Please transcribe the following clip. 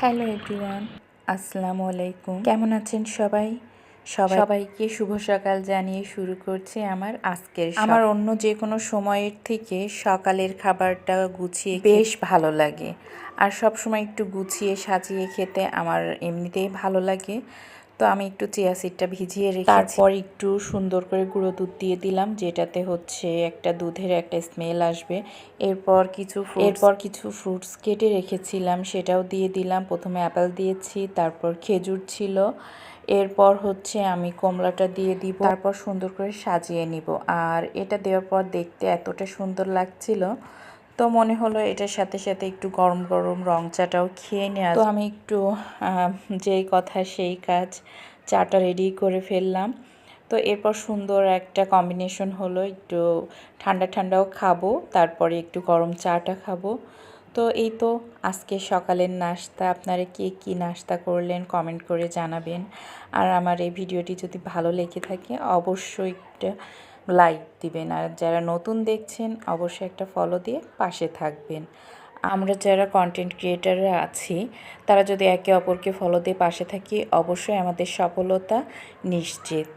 Hello everyone, আসসালামু আলাইকুম। কেমন আছেন সবাই? সবাইকে শুভ সকাল জানিয়ে শুরু করছি আমার অন্য যে কোনো সময়ের থেকে সকালের খাবারটা গুছিয়ে বেশ ভালো লাগে। আর সব সময় একটু গুছিয়ে সাজিয়ে খেতে আমার এমনিতেই ভালো লাগে। তো আমি একটু চিয়া সিডটা ভিজিয়ে রেখেছি, তারপর একটু সুন্দর করে গুঁড়ো দুধ দিয়ে দিলাম, যেটাতে হচ্ছে একটা দুধের একটা স্মেল আসবে। এরপর কিছু ফ্রুটস কেটে রেখেছিলাম, সেটাও দিয়ে দিলাম। প্রথমে অ্যাপেল দিয়েছি, তারপর খেজুর ছিল, এরপর হচ্ছে আমি কমলাটা দিয়ে দিব, তারপর সুন্দর করে সাজিয়ে নিব। আর এটা দেওয়ার পর দেখতে এতটা সুন্দর লাগছিল, তো মনে হলো এটার সাথে সাথে একটু গরম গরম রং চাটাও খেয়ে নেওয়া। তো আমি একটু যেই কথা সেই কাজ, চাটা রেডি করে ফেললাম। তো এরপর সুন্দর একটা কম্বিনেশন হলো, একটু ঠান্ডা ঠান্ডাও খাবো, তারপরে একটু গরম চাটা খাবো। তো এই তো আজকে সকালের নাস্তা। আপনারা কে কী নাস্তা করলেন কমেন্ট করে জানাবেন। আর আমার এই ভিডিওটি যদি ভালো লেগে থাকে অবশ্যই একটা লাইক দিবেন, আর যারা নতুন দেখছেন অবশ্যই একটা ফলো দিয়ে পাশে থাকবেন। আমরা যারা কন্টেন্ট ক্রিয়েটাররা আছি তারা যদি একে অপরকে ফলো দিয়ে পাশে থাকি অবশ্যই আমাদের সফলতা নিশ্চিত।